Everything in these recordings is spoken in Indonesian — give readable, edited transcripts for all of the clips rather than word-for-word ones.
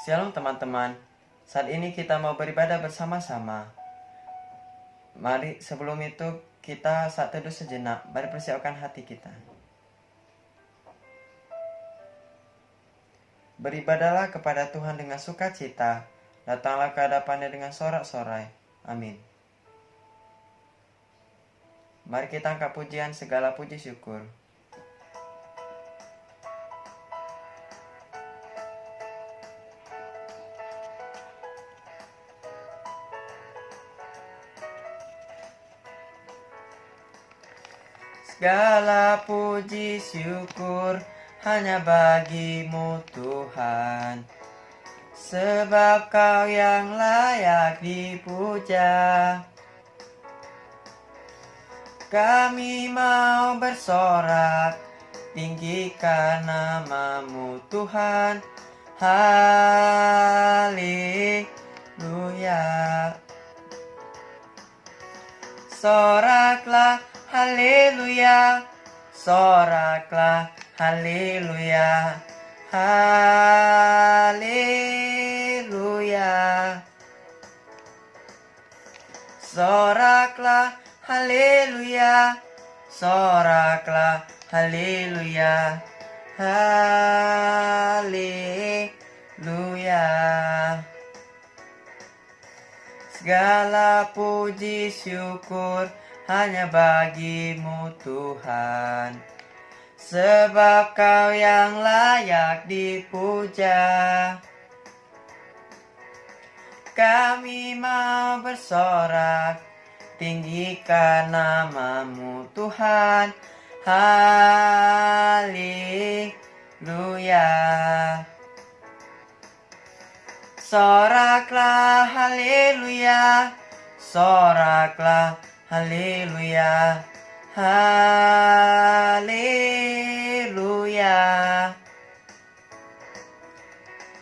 Shalom teman-teman, saat ini kita mau beribadah bersama-sama. Mari sebelum itu kita saat teduh sejenak, mari persiapkan hati kita. Beribadahlah kepada Tuhan dengan sukacita, datanglah ke hadapannya dengan sorak-sorai. Amin. Mari kita angkat pujian segala puji syukur. Segala puji syukur hanya bagimu Tuhan, sebab Kau yang layak dipuja. Kami mau bersorak, tinggikan nama-Mu Tuhan. Haleluya. Soraklah haleluya, soraklah haleluya, haleluya. Soraklah haleluya, soraklah haleluya, haleluya. Segala puji syukur hanya bagimu Tuhan, sebab Kau yang layak dipuja. Kami mau bersorak, tinggikan nama-Mu Tuhan. Haleluya. Soraklah haleluya, soraklah haleluya, haleluya.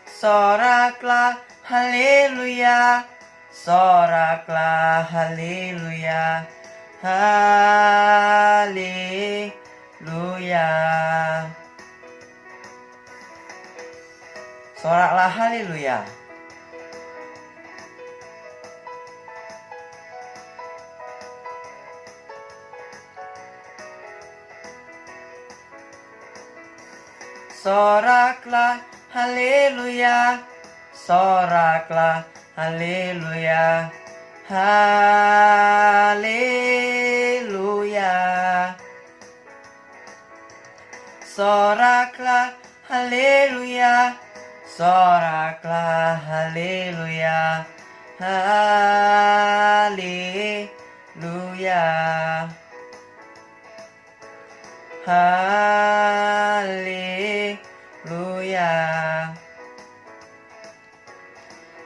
Soraklah haleluya, soraklah haleluya, haleluya. Soraklah haleluya. Soraklah haleluya, soraklah haleluya, haleluya. Soraklah haleluya, soraklah haleluya, haleluya, haleluya,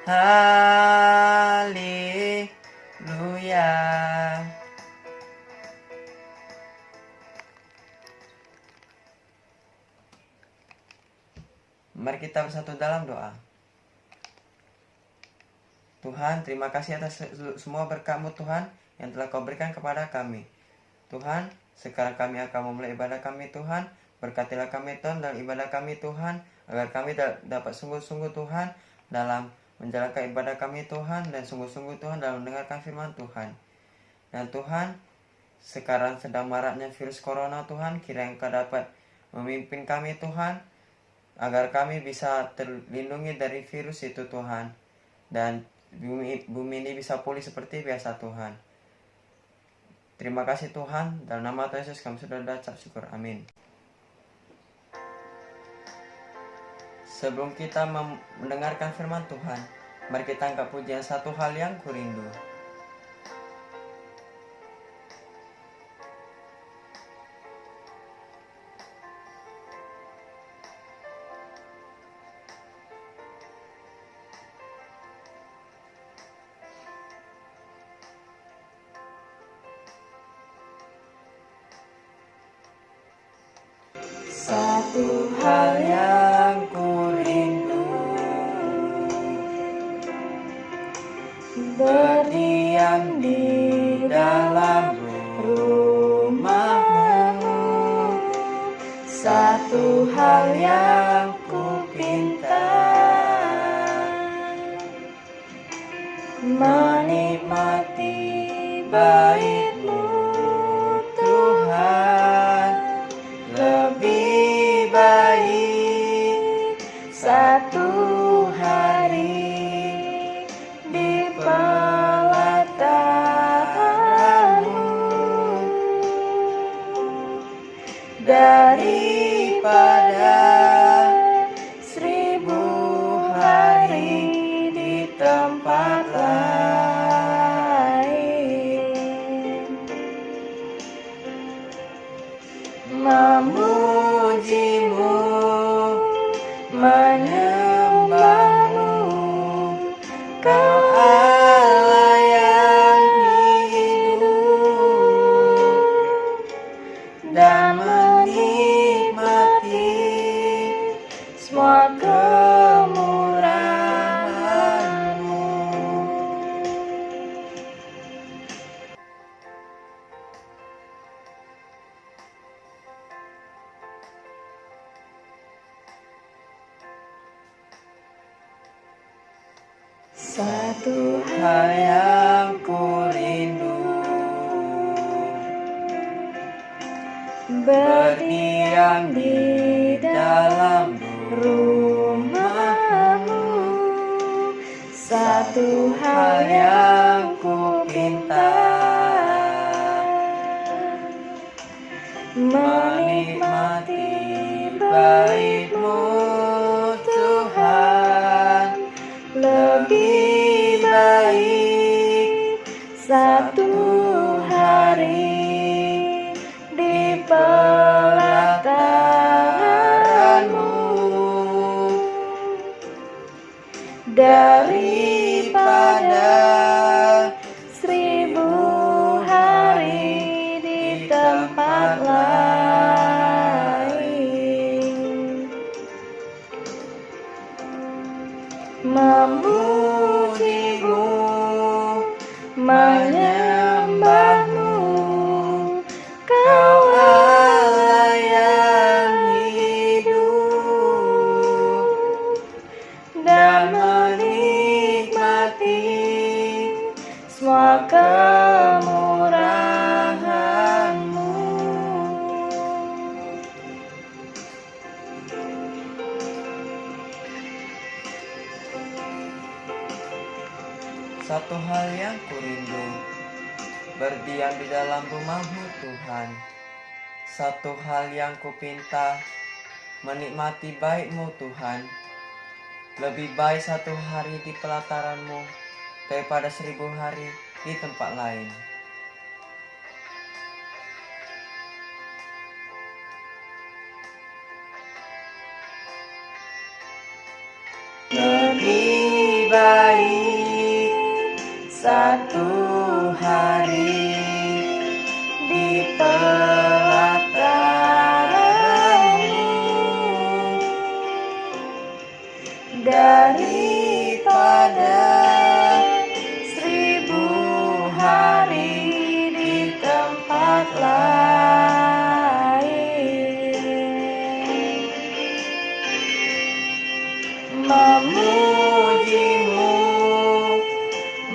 haleluya. Mari kita bersatu dalam doa. Tuhan, terima kasih atas semua berkat-Mu Tuhan yang telah Kau berikan kepada kami. Tuhan, sekarang kami akan memulai ibadah kami Tuhan. Berkatilah kami Tuhan dalam ibadah kami Tuhan, agar kami dapat sungguh-sungguh Tuhan dalam menjalankan ibadah kami Tuhan, dan sungguh-sungguh Tuhan dalam mendengarkan firman Tuhan. Dan Tuhan, sekarang sedang maraknya virus corona Tuhan, kiranya Engkau dapat memimpin kami Tuhan, agar kami bisa terlindungi dari virus itu Tuhan, dan bumi ini bisa pulih seperti biasa Tuhan. Terima kasih Tuhan, dalam nama Tuhan Yesus kami sudah ucap syukur, amin. Sebelum kita mendengarkan firman Tuhan, mari kita angkat pujian Satu Hal Yang Kurindu. Satu hal yang kurindu, berdiam di dalam rumah-Mu. Satu hal yang ku pinta, menikmati baik-Mu Tuhan. Lebih baik satu hari di pelataran-Mu daripada 1000 hari di tempat lain. Memuji-Mu, menyembah-Mu, Kau Allah yang hidup, dan menikmati semua kemurahan-Mu. Satu hal yang ku rindu, berdiam di dalam rumah-Mu. Satu hal yang ku pinta, menikmati baik-Mu Tuhan. Lebih baik satu hari di pelataran-Mu daripada 1000 hari di tempat lain. Memuji-Mu, menyembah-Mu, Kau Allah yang hidup, dan menikmati semua kemurahan-Mu. Satu hal yang ku rindu, berdiam di dalam rumah-Mu Tuhan. Satu hal yang ku pinta, menikmati baik-Mu Tuhan. Lebih baik satu hari di pelataran-Mu daripada 1000 hari di tempat lain. Lebih baik satu hari di pelataran-Mu daripada 1000 hari di tempat lain. Memuji-Mu,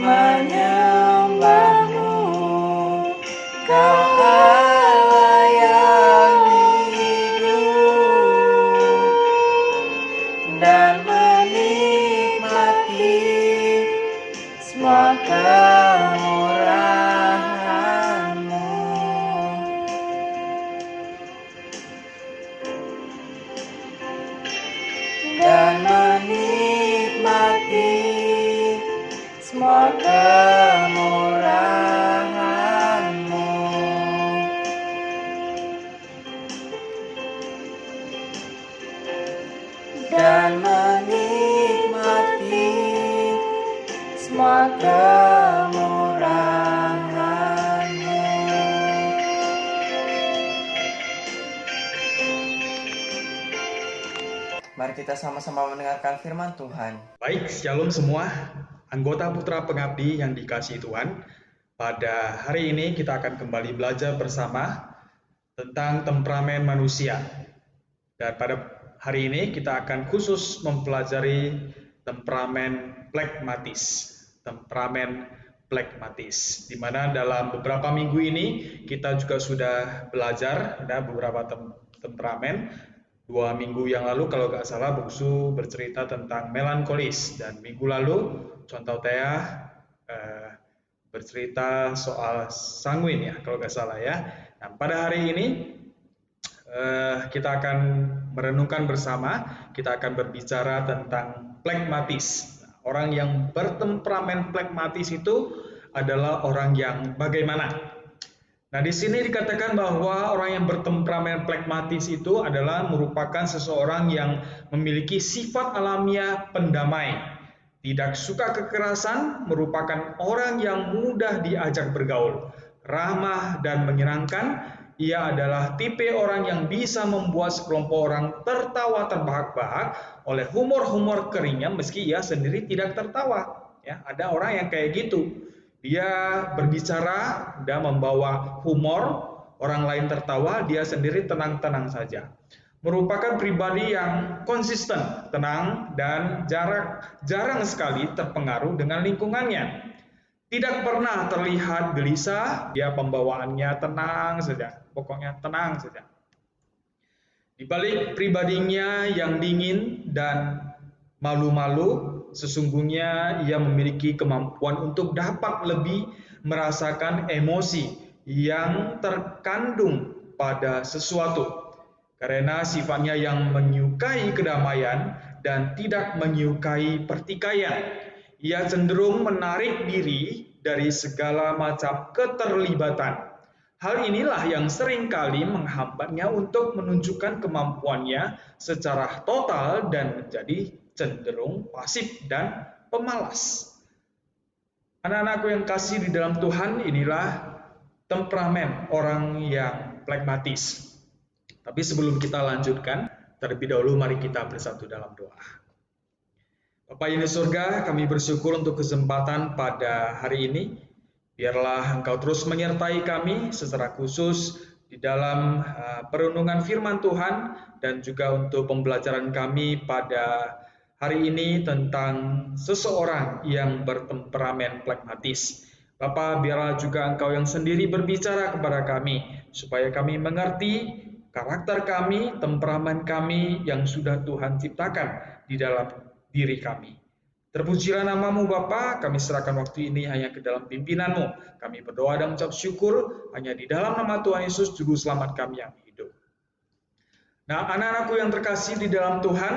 menyembah-Mu, Kau Allah yang hidup, dan menikmati semua kemurahan-Mu. Dan menikmati semua kemurahan-Mu. Dan menikmati semua kemurahan-Mu. Mari kita sama-sama mendengarkan firman Tuhan. Baik, shalom semua, anggota Putra Pengabdi yang dikasihi Tuhan. Pada hari ini kita akan kembali belajar bersama tentang temperamen manusia. Dan pada hari ini kita akan khusus mempelajari temperamen plekmatis. temperamen plekmatis, di mana dalam beberapa minggu ini kita juga sudah belajar ada beberapa temperamen. 2 minggu yang lalu kalau nggak salah Bungsu bercerita tentang melankolis, dan minggu lalu contoh Tea bercerita soal sanguin ya kalau nggak salah ya. Nah, pada hari ini kita akan merenungkan bersama, kita akan berbicara tentang plekmatis. Orang yang bertemperamen plekmatis itu adalah orang yang bagaimana? Nah, di sini dikatakan bahwa orang yang bertemperamen plekmatis itu adalah merupakan seseorang yang memiliki sifat alamiah pendamai. Tidak suka kekerasan, merupakan orang yang mudah diajak bergaul, ramah dan menyenangkan. Ia adalah tipe orang yang bisa membuat sekelompok orang tertawa terbahak-bahak oleh humor-humor keringnya meski ia sendiri tidak tertawa. Ya, ada orang yang kayak gitu. Dia berbicara dan membawa humor, orang lain tertawa, dia sendiri tenang-tenang saja. Merupakan pribadi yang konsisten, tenang, dan jarang sekali terpengaruh dengan lingkungannya. Tidak pernah terlihat gelisah, dia pembawaannya tenang saja, pokoknya tenang saja. Di balik pribadinya yang dingin dan malu-malu, sesungguhnya ia memiliki kemampuan untuk dapat lebih merasakan emosi yang terkandung pada sesuatu. Karena sifatnya yang menyukai kedamaian dan tidak menyukai pertikaian, ia cenderung menarik diri dari segala macam keterlibatan. Hal inilah yang seringkali menghambatnya untuk menunjukkan kemampuannya secara total dan menjadi cenderung pasif dan pemalas. Anak-anakku yang kasih di dalam Tuhan, inilah temperamen orang yang plekmatis. Tapi sebelum kita lanjutkan, terlebih dahulu mari kita bersatu dalam doa. Bapa yang di surga, kami bersyukur untuk kesempatan pada hari ini. Biarlah Engkau terus menyertai kami secara khusus di dalam perenungan firman Tuhan dan juga untuk pembelajaran kami pada hari ini tentang seseorang yang bertemperamen plekmatis. Bapa, biarlah juga Engkau yang sendiri berbicara kepada kami supaya kami mengerti karakter kami, temperamen kami yang sudah Tuhan ciptakan di dalam diri kami. Terpujilah nama-Mu Bapa, kami serahkan waktu ini hanya ke dalam pimpinan-Mu. Kami berdoa dan mengucap syukur hanya di dalam nama Tuhan Yesus, Juru Selamat kami yang hidup. Nah, anak-anakku yang terkasih di dalam Tuhan,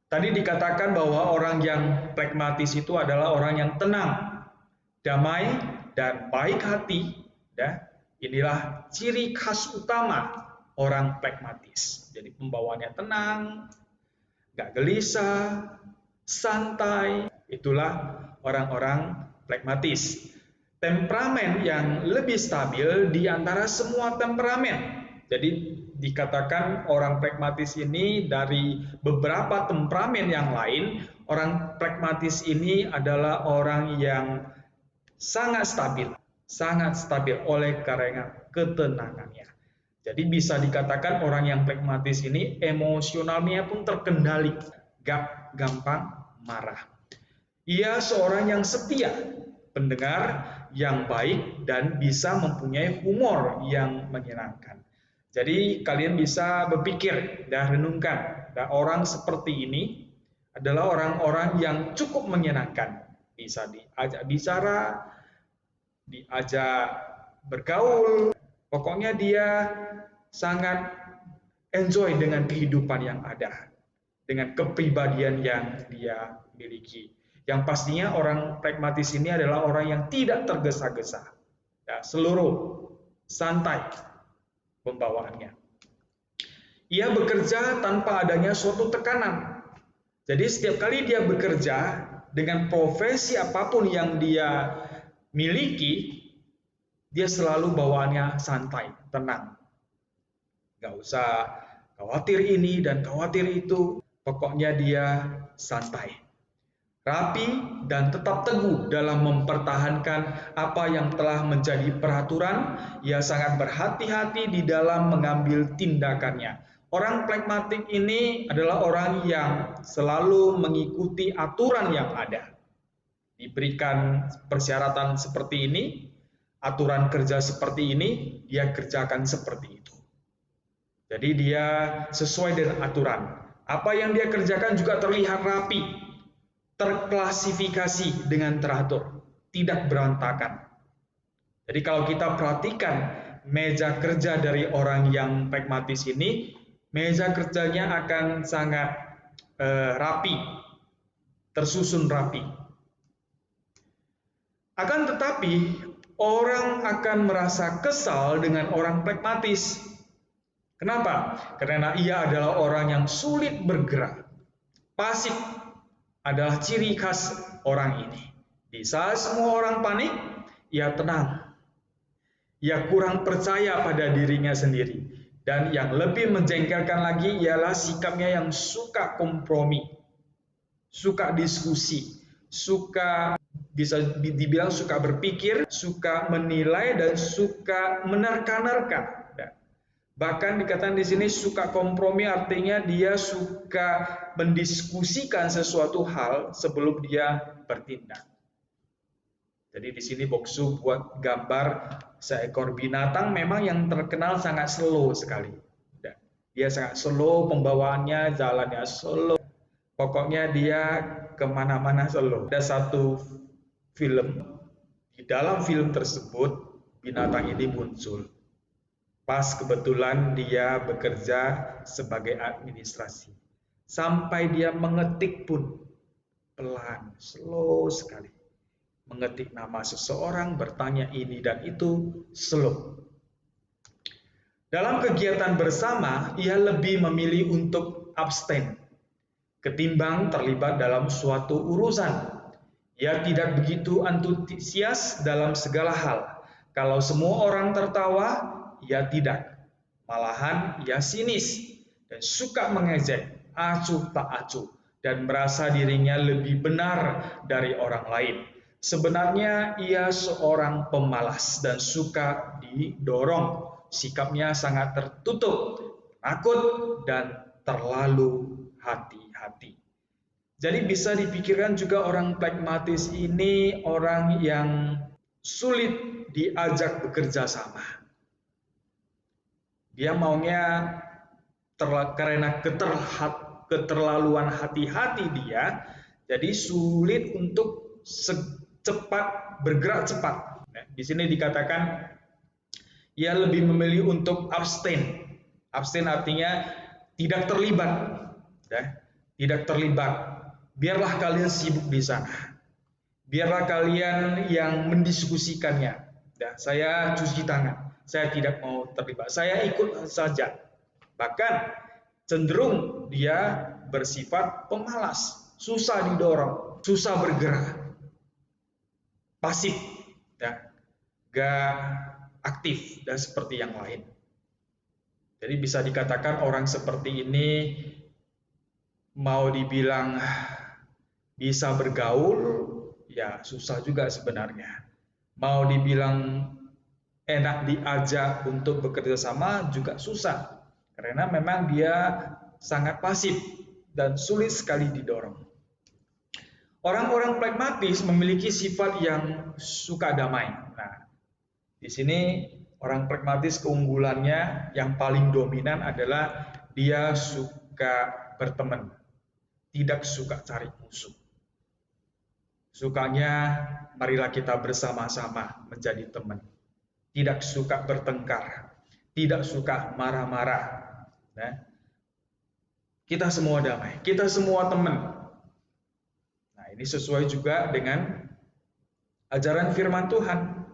tadi dikatakan bahwa orang yang plekmatis itu adalah orang yang tenang, damai, dan baik hati. Ya. Inilah ciri khas utama orang plekmatis. Jadi pembawaannya tenang, gak gelisah, santai, itulah orang-orang plekmatis. Temperamen yang lebih stabil di antara semua temperamen. Jadi dikatakan orang plekmatis ini dari beberapa temperamen yang lain, orang plekmatis ini adalah orang yang sangat stabil oleh karena ketenangannya. Jadi bisa dikatakan orang yang plekmatis ini emosionalnya pun terkendali, gak gampang marah. Ia seorang yang setia, pendengar yang baik, dan bisa mempunyai humor yang menyenangkan. Jadi kalian bisa berpikir dan renungkan, dan orang seperti ini adalah orang-orang yang cukup menyenangkan. Bisa diajak bicara, diajak bergaul, pokoknya dia sangat enjoy dengan kehidupan yang ada, dengan kepribadian yang dia miliki. Yang pastinya orang plekmatis ini adalah orang yang tidak tergesa-gesa. Ya, seluruh santai pembawaannya. Ia bekerja tanpa adanya suatu tekanan. Jadi setiap kali dia bekerja dengan profesi apapun yang dia miliki, dia selalu bawaannya santai, tenang. Gak usah khawatir ini dan khawatir itu, pokoknya dia santai. Rapi dan tetap teguh dalam mempertahankan apa yang telah menjadi peraturan, ia sangat berhati-hati di dalam mengambil tindakannya. Orang plekmatik ini adalah orang yang selalu mengikuti aturan yang ada. diberikan persyaratan seperti ini, aturan kerja seperti ini, dia kerjakan seperti itu. Jadi dia sesuai dengan aturan. Apa yang dia kerjakan juga terlihat rapi, terklasifikasi dengan teratur, tidak berantakan. Jadi kalau kita perhatikan meja kerja dari orang yang pragmatis ini, meja kerjanya akan sangat rapi, tersusun rapi. Akan tetapi, orang akan merasa kesal dengan orang pragmatis. Kenapa? Karena ia adalah orang yang sulit bergerak. Pasif adalah ciri khas orang ini. Di saat semua orang panik, ia tenang. Ia kurang percaya pada dirinya sendiri. Dan yang lebih menjengkelkan lagi ialah sikapnya yang suka kompromi, suka diskusi, suka bisa dibilang suka berpikir, suka menilai, dan suka menerka-nerka. Bahkan dikatakan di sini suka kompromi, artinya dia suka mendiskusikan sesuatu hal sebelum dia bertindak. Jadi di sini Boksu buat gambar seekor binatang memang yang terkenal sangat slow sekali. Dia sangat slow, pembawaannya, jalannya slow. Pokoknya dia kemana-mana slow. Ada satu film, di dalam film tersebut binatang ini muncul. Pas kebetulan dia bekerja sebagai administrasi. Sampai dia mengetik pun pelan, slow sekali. Mengetik nama seseorang, bertanya ini dan itu, slow. Dalam kegiatan bersama, ia lebih memilih untuk abstain ketimbang terlibat dalam suatu urusan. Ia tidak begitu antusias dalam segala hal. Kalau semua orang tertawa, ia tidak. Malahan ia sinis dan suka mengejek, acuh tak acuh, dan merasa dirinya lebih benar dari orang lain. Sebenarnya ia seorang pemalas dan suka didorong. Sikapnya sangat tertutup, takut, dan terlalu hati-hati. Jadi bisa dipikirkan juga orang pragmatis ini orang yang sulit diajak bekerja sama. Dia maunya karena keterlaluan hati-hati dia, jadi sulit untuk bergerak cepat. Di sini dikatakan ia lebih memilih untuk abstain. Abstain artinya tidak terlibat. Tidak terlibat. Biarlah kalian sibuk di sana. Biarlah kalian yang mendiskusikannya. Saya cuci tangan. Saya tidak mau terlibat. Saya ikut saja. Bahkan cenderung dia bersifat pemalas, susah didorong, susah bergerak, pasif, gak aktif, dan seperti yang lain. Jadi bisa dikatakan orang seperti ini mau dibilang bisa bergaul, ya susah juga sebenarnya. Mau dibilang enak diajak untuk bekerja sama juga susah. Karena memang dia sangat pasif dan sulit sekali didorong. Orang-orang pragmatis memiliki sifat yang suka damai. Nah, di sini orang pragmatis keunggulannya yang paling dominan adalah dia suka berteman, tidak suka cari musuh. Sukanya marilah kita bersama-sama menjadi teman. Tidak suka bertengkar, tidak suka marah-marah. Kita semua damai, kita semua teman. Nah, ini sesuai juga dengan ajaran firman Tuhan.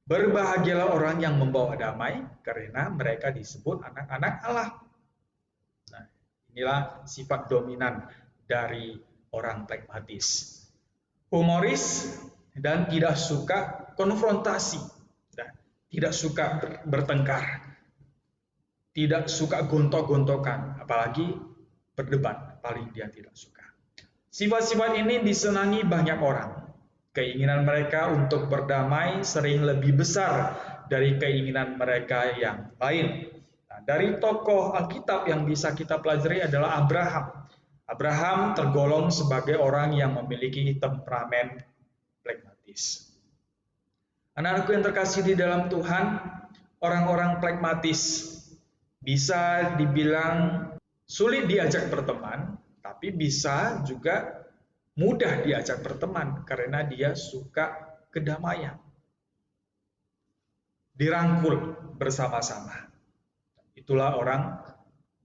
Berbahagialah orang yang membawa damai, karena mereka disebut anak-anak Allah. Nah, inilah sifat dominan dari orang pragmatis. Humoris dan tidak suka konfrontasi, tidak suka bertengkar, tidak suka gontok-gontokan, apalagi berdebat, paling dia tidak suka. Sifat-sifat ini disenangi banyak orang. Keinginan mereka untuk berdamai sering lebih besar dari keinginan mereka yang lain. Nah, dari tokoh Alkitab yang bisa kita pelajari adalah Abraham. Abraham tergolong sebagai orang yang memiliki temperamen pragmatis. Anak-anakku yang terkasih di dalam Tuhan, orang-orang pragmatis bisa dibilang sulit diajak berteman, tapi bisa juga mudah diajak berteman karena dia suka kedamaian. Dirangkul bersama-sama. Itulah orang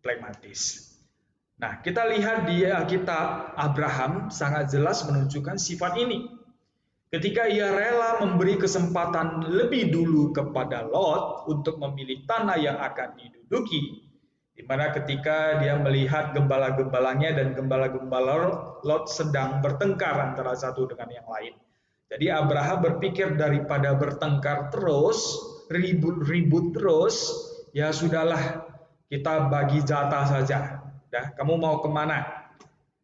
pragmatis. Nah, kita lihat di Alkitab, Abraham sangat jelas menunjukkan sifat ini. Ketika ia rela memberi kesempatan lebih dulu kepada Lot untuk memilih tanah yang akan diduduki, di mana ketika dia melihat gembala-gembalanya dan gembala-gembala Lot sedang bertengkar antara satu dengan yang lain. Jadi Abraham berpikir daripada bertengkar terus, ribut-ribut terus, ya sudahlah, kita bagi jatah saja. Kamu mau kemana?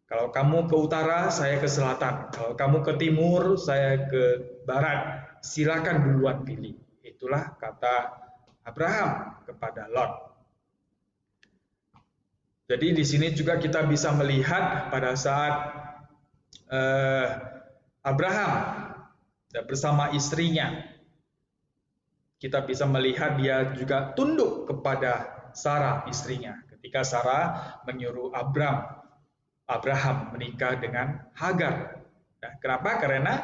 Kalau kamu ke utara, saya ke selatan. Kalau kamu ke timur, saya ke barat. Silakan duluan pilih. Itulah kata Abraham kepada Lot. Jadi di sini juga kita bisa melihat pada saat Abraham bersama istrinya, kita bisa melihat dia juga tunduk kepada Sarah istrinya. Ketika Sarah menyuruh Abraham menikah dengan Hagar. Nah, kenapa? Karena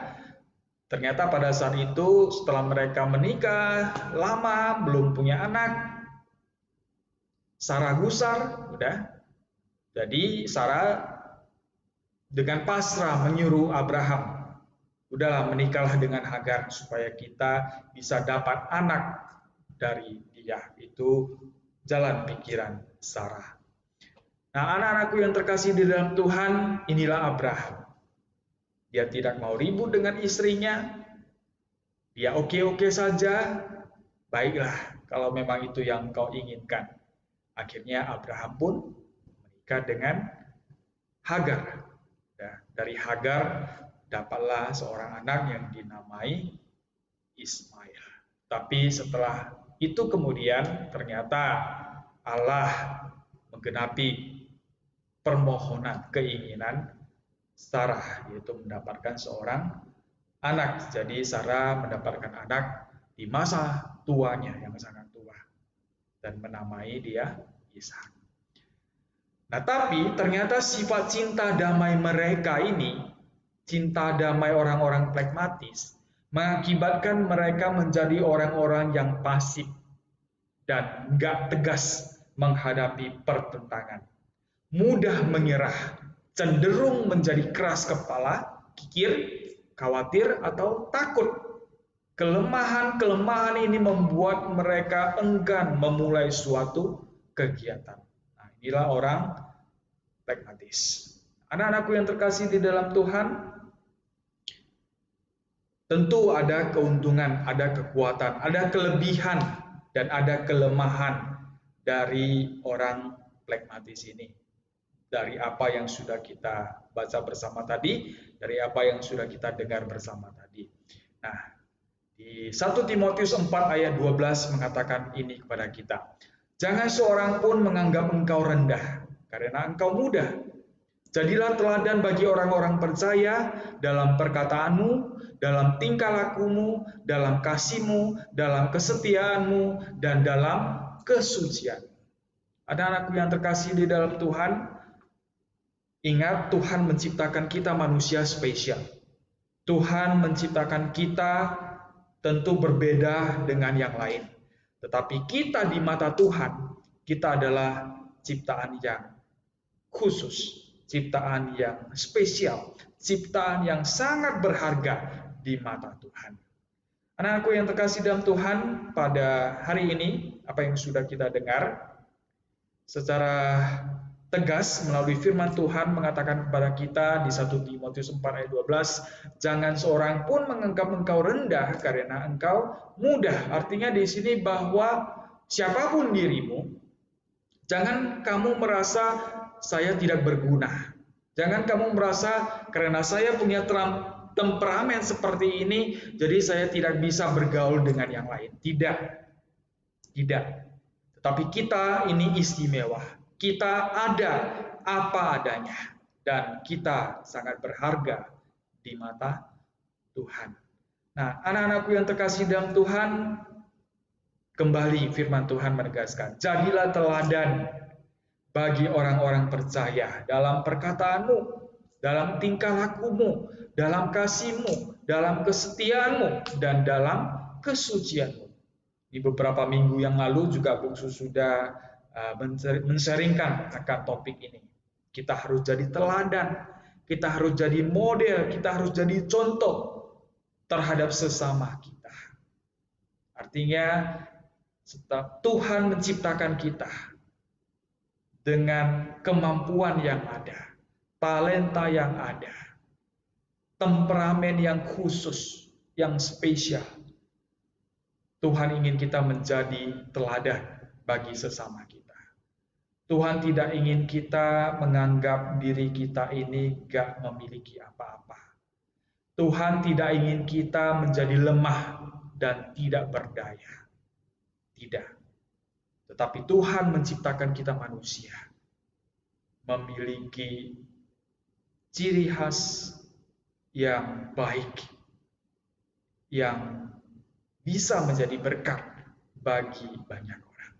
ternyata pada saat itu setelah mereka menikah lama belum punya anak, Sarah gusar, Jadi Sarah dengan pasrah menyuruh Abraham, udahlah menikahlah dengan Hagar supaya kita bisa dapat anak dari dia. Itu jalan pikiran Sarah. Nah, anak-anakku yang terkasih di dalam Tuhan, inilah Abraham. Dia tidak mau ribut dengan istrinya. Dia oke-oke saja. Baiklah, kalau memang itu yang kau inginkan. Akhirnya Abraham pun menikah dengan Hagar. Dari Hagar dapatlah seorang anak yang dinamai Ismail. Tapi setelah itu kemudian ternyata Allah menggenapi permohonan, keinginan Sarah, yaitu mendapatkan seorang anak. Jadi Sarah mendapatkan anak di masa tuanya yang sangat tua dan menamai dia Ishak. Nah, tapi ternyata sifat cinta damai mereka ini, cinta damai orang-orang pragmatis, mengakibatkan mereka menjadi orang-orang yang pasif dan nggak tegas menghadapi pertentangan. Mudah menyerah, cenderung menjadi keras kepala, kikir, khawatir, atau takut. Kelemahan-kelemahan ini membuat mereka enggan memulai suatu kegiatan. Nah, inilah orang pragmatis. Anak-anakku yang terkasih di dalam Tuhan, tentu ada keuntungan, ada kekuatan, ada kelebihan, dan ada kelemahan dari orang pragmatis ini. Dari apa yang sudah kita baca bersama tadi, dari apa yang sudah kita dengar bersama tadi. Nah, di 1 Timotius 4 ayat 12 mengatakan ini kepada kita. Jangan seorang pun menganggap engkau rendah, karena engkau muda. Jadilah teladan bagi orang-orang percaya dalam perkataanmu, dalam tingkah lakumu, dalam kasihmu, dalam kesetiaanmu, dan dalam kesucian. Anak-anakku yang terkasih di dalam Tuhan, ingat Tuhan menciptakan kita manusia spesial. Tuhan menciptakan kita tentu berbeda dengan yang lain. Tetapi kita di mata Tuhan, kita adalah ciptaan yang khusus, ciptaan yang spesial, ciptaan yang sangat berharga di mata Tuhan. Anak-anakku yang terkasih dalam Tuhan, pada hari ini, apa yang sudah kita dengar, secara tegas melalui firman Tuhan mengatakan kepada kita di 1 Timotius 4 ayat 12, jangan seorang pun menganggap engkau rendah karena engkau muda. Artinya di sini bahwa siapapun dirimu, jangan kamu merasa saya tidak berguna. Jangan kamu merasa karena saya punya temperamen seperti ini, jadi saya tidak bisa bergaul dengan yang lain. Tidak. Tetapi kita ini istimewa. Kita ada apa adanya. dan kita sangat berharga di mata Tuhan. Nah, anak-anakku yang terkasih dalam Tuhan, kembali firman Tuhan menegaskan, jadilah teladan bagi orang-orang percaya dalam perkataanmu, dalam tingkah lakumu, dalam kasihmu, dalam kesetiaanmu, dan dalam kesucianmu. Di beberapa minggu yang lalu juga Bungsu sudah men-sharingkan akan topik ini. Kita harus jadi teladan, kita harus jadi model, kita harus jadi contoh terhadap sesama kita. Artinya, Tuhan menciptakan kita dengan kemampuan yang ada, talenta yang ada, temperamen yang khusus, yang spesial. Tuhan ingin kita menjadi teladan bagi sesama kita. Tuhan tidak ingin kita menganggap diri kita ini gak memiliki apa-apa. Tuhan tidak ingin kita menjadi lemah dan tidak berdaya. Tidak. Tetapi Tuhan menciptakan kita manusia, memiliki ciri khas yang baik, yang bisa menjadi berkat bagi banyak orang.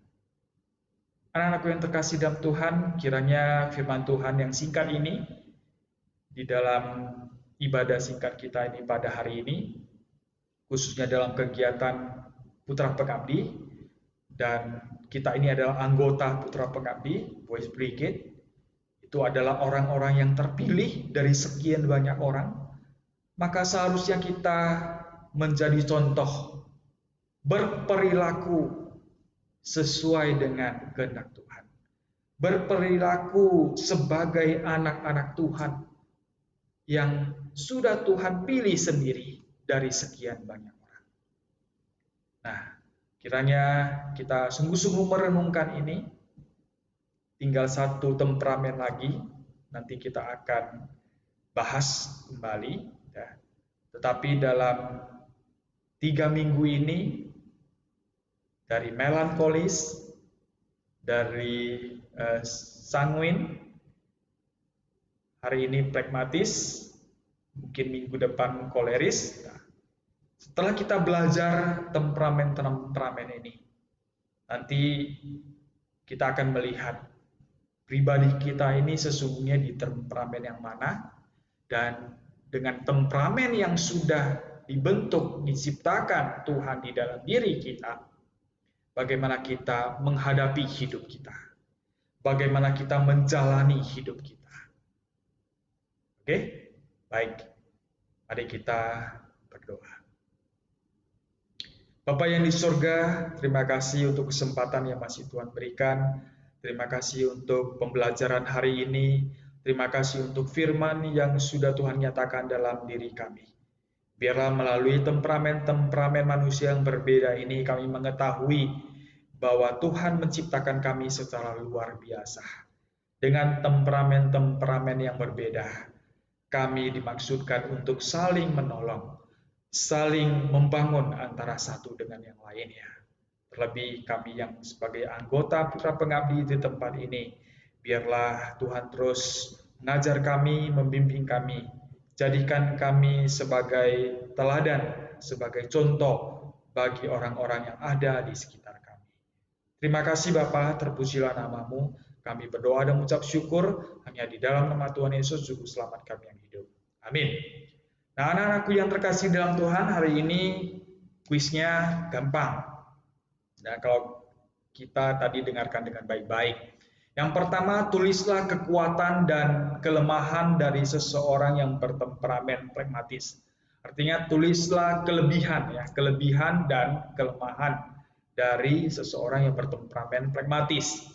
Anak-anakku yang terkasih dalam Tuhan, kiranya firman Tuhan yang singkat ini, di dalam ibadah singkat kita ini pada hari ini, khususnya dalam kegiatan Putra Pengabdi, dan kita ini adalah anggota Putra Pengabdi, Boys Brigade, itu adalah orang-orang yang terpilih dari sekian banyak orang, maka seharusnya kita menjadi contoh, berperilaku sesuai dengan kehendak Tuhan, berperilaku sebagai anak-anak Tuhan yang sudah Tuhan pilih sendiri dari sekian banyak orang. Nah, kiranya kita sungguh-sungguh merenungkan ini. Tinggal satu temperamen lagi, nanti kita akan bahas kembali. Ya. Tetapi dalam 3 minggu ini, dari melankolis, dari sanguin, hari ini pragmatis, mungkin minggu depan koleris. Nah, setelah kita belajar temperamen-temperamen ini, nanti kita akan melihat pribadi kita ini sesungguhnya di temperamen yang mana, dan dengan temperamen yang sudah dibentuk, diciptakan Tuhan di dalam diri kita, bagaimana kita menghadapi hidup kita, bagaimana kita menjalani hidup kita. Oke? Baik, mari kita berdoa. Bapa yang di surga, terima kasih untuk kesempatan yang masih Tuhan berikan. Terima kasih untuk pembelajaran hari ini. Terima kasih untuk firman yang sudah Tuhan nyatakan dalam diri kami. Biarlah melalui temperamen-temperamen manusia yang berbeda ini kami mengetahui bahwa Tuhan menciptakan kami secara luar biasa. Dengan temperamen-temperamen yang berbeda, kami dimaksudkan untuk saling menolong, saling membangun antara satu dengan yang lainnya. Terlebih kami yang sebagai anggota Putra Pengabdi di tempat ini, biarlah Tuhan terus mengajar kami, membimbing kami, jadikan kami sebagai teladan, sebagai contoh bagi orang-orang yang ada di sekitar kami. Terima kasih Bapa, terpujilah namamu. Kami berdoa dan mengucap syukur hanya di dalam nama Tuhan Yesus Juru Selamat kami yang hidup. Amin. Nah, anak-anakku yang terkasih dalam Tuhan, hari ini kuisnya gampang. Nah, kalau kita tadi dengarkan dengan baik-baik. Yang pertama, tulislah kekuatan dan kelemahan dari seseorang yang bertemperamen pragmatis. Artinya tulislah kelebihan ya, kelebihan dan kelemahan dari seseorang yang bertemperamen pragmatis.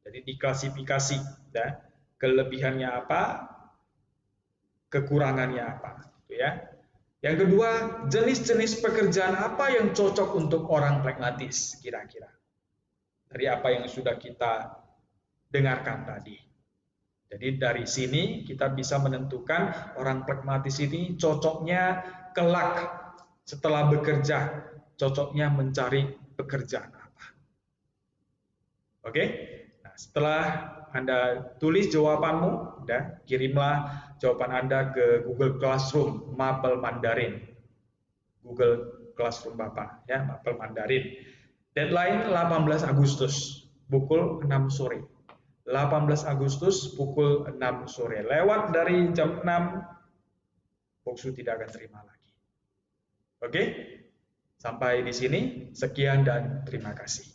Jadi diklasifikasi ya, kelebihannya apa, kekurangannya apa, gitu ya. Yang kedua, jenis-jenis pekerjaan apa yang cocok untuk orang pragmatis kira-kira? Dari apa yang sudah kita dengarkan tadi. Jadi dari sini kita bisa menentukan orang pragmatis ini cocoknya kelak setelah bekerja, cocoknya mencari pekerjaan apa. Oke? Nah, setelah Anda tulis jawabanmu, ya, kirimlah jawaban Anda ke Google Classroom Mapel Mandarin. Google Classroom Bapak, ya, Mapel Mandarin. Deadline 18 Agustus, pukul 6 sore. 18 Agustus, pukul 6 sore. Lewat dari jam 6, Boksu tidak akan terima lagi. Oke? Sampai di sini, sekian dan terima kasih.